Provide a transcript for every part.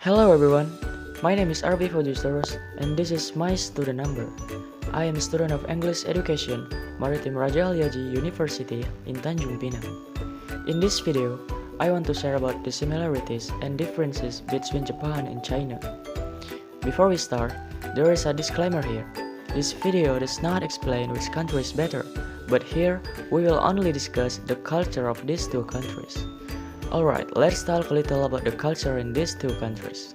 Hello everyone, my name is Arbi Fawji and this is my student number. I am a student of English Education, Maritim Haji University in Tanjung Pinang. In this video, I want to share about the similarities and differences between Japan and China. Before we start, there is a disclaimer here. This video does not explain which country is better, but here we will only discuss the culture of these two countries. Alright, let's talk a little about the culture in these two countries.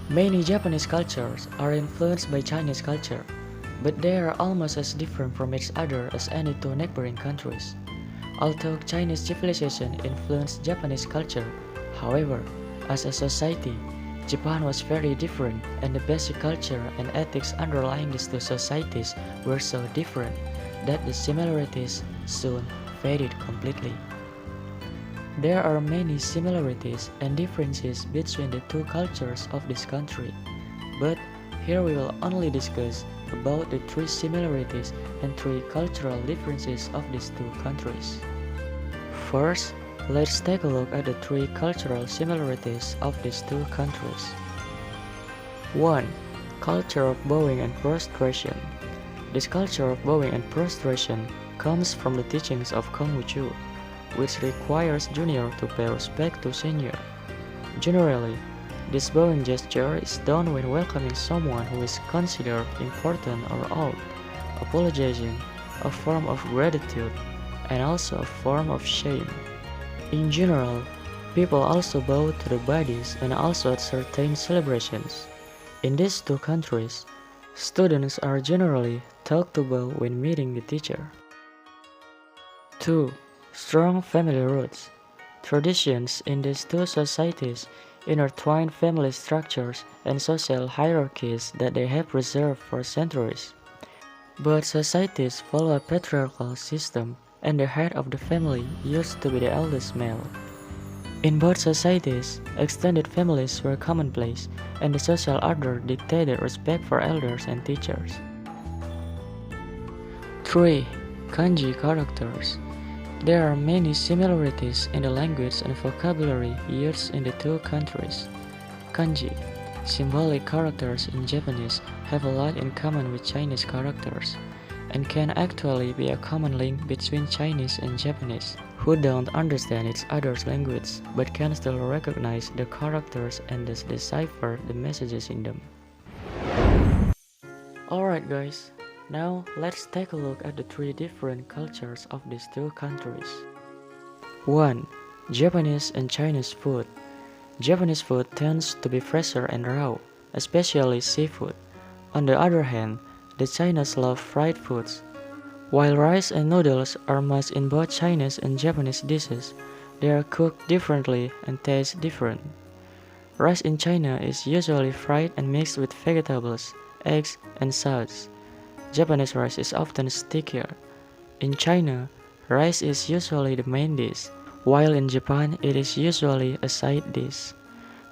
Many Japanese cultures are influenced by Chinese culture, but they are almost as different from each other as any two neighboring countries. Although Chinese civilization influenced Japanese culture, however, as a society, Japan was very different, and the basic culture and ethics underlying these two societies were so different that the similarities soon faded completely. There are many similarities and differences between the two cultures of this country, but here we will only discuss about the three similarities and three cultural differences of these two countries. First, let's take a look at the three cultural similarities of these two countries. 1. Culture of bowing and prostration. This culture of bowing and prostration comes from the teachings of Confucius, which requires junior to pay respect to senior. Generally, this bowing gesture is done when welcoming someone who is considered important or old, apologizing, a form of gratitude, and also a form of shame. In general, people also bow to the bodies and also at certain celebrations. In these two countries, students are generally taught to bow when meeting the teacher. 2. Strong family roots. Traditions in these two societies intertwine family structures and social hierarchies that they have preserved for centuries. Both societies follow a patriarchal system, and the head of the family used to be the eldest male. In both societies, extended families were commonplace, and the social order dictated respect for elders and teachers. 3. Kanji Characters. There are many similarities in the language and vocabulary used in the two countries. Kanji, symbolic characters in Japanese, have a lot in common with Chinese characters, and can actually be a common link between Chinese and Japanese, who don't understand each other's language but can still recognize the characters and thus decipher the messages in them. Alright guys, now let's take a look at the three different cultures of these two countries. 1. Japanese and Chinese food. Japanese food tends to be fresher and raw, especially seafood. On the other hand, the Chinese love fried foods. While rice and noodles are must in both Chinese and Japanese dishes, they are cooked differently and taste different. Rice in China is usually fried and mixed with vegetables, eggs, and sauce. Japanese rice is often stickier. In China, rice is usually the main dish, while in Japan it is usually a side dish.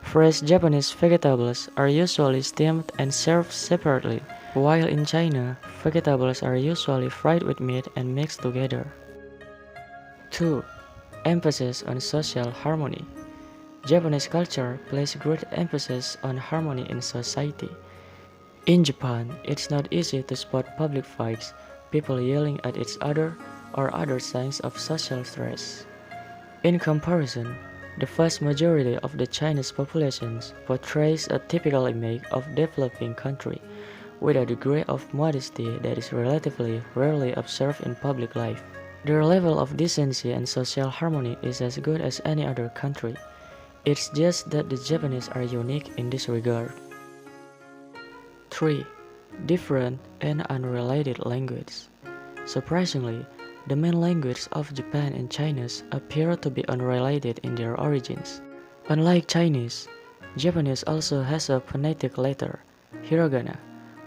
Fresh Japanese vegetables are usually steamed and served separately, while in China, vegetables are usually fried with meat and mixed together. 2. Emphasis on social harmony. Japanese culture places great emphasis on harmony in society. In Japan, it's not easy to spot public fights, people yelling at each other, or other signs of social stress. In comparison, the vast majority of the Chinese population portrays a typical image of developing country, with a degree of modesty that is relatively rarely observed in public life. Their level of decency and social harmony is as good as any other country. It's just that the Japanese are unique in this regard. 3. Different and unrelated language. Surprisingly, the main language of Japan and Chinese appear to be unrelated in their origins. Unlike Chinese, Japanese also has a phonetic letter, hiragana,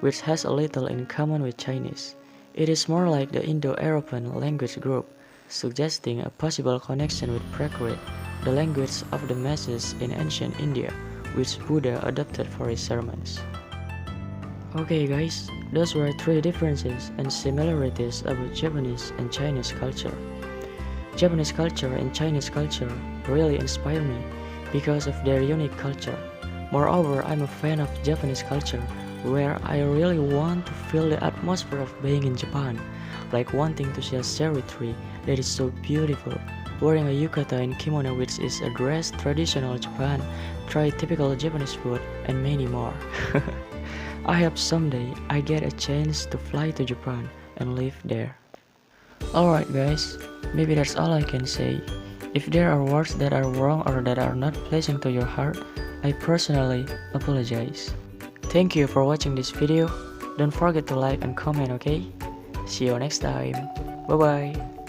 which has a little in common with Chinese. It is more like the Indo-European language group, suggesting a possible connection with Prakrit, the language of the masses in ancient India, which Buddha adopted for his sermons. Okay guys, those were three differences and similarities about Japanese and Chinese culture. Japanese culture and Chinese culture really inspire me because of their unique culture. Moreover, I'm a fan of Japanese culture, where I really want to feel the atmosphere of being in Japan, like wanting to see a cherry tree that is so beautiful, wearing a yukata and kimono, which is a dress traditional Japan, try typical Japanese food, and many more. I hope someday I get a chance to fly to Japan and live there. Alright guys, maybe that's all I can say. If there are words that are wrong or that are not pleasing to your heart, I personally apologize. Thank you for watching this video. Don't forget to like and comment, okay? See you next time. Bye bye.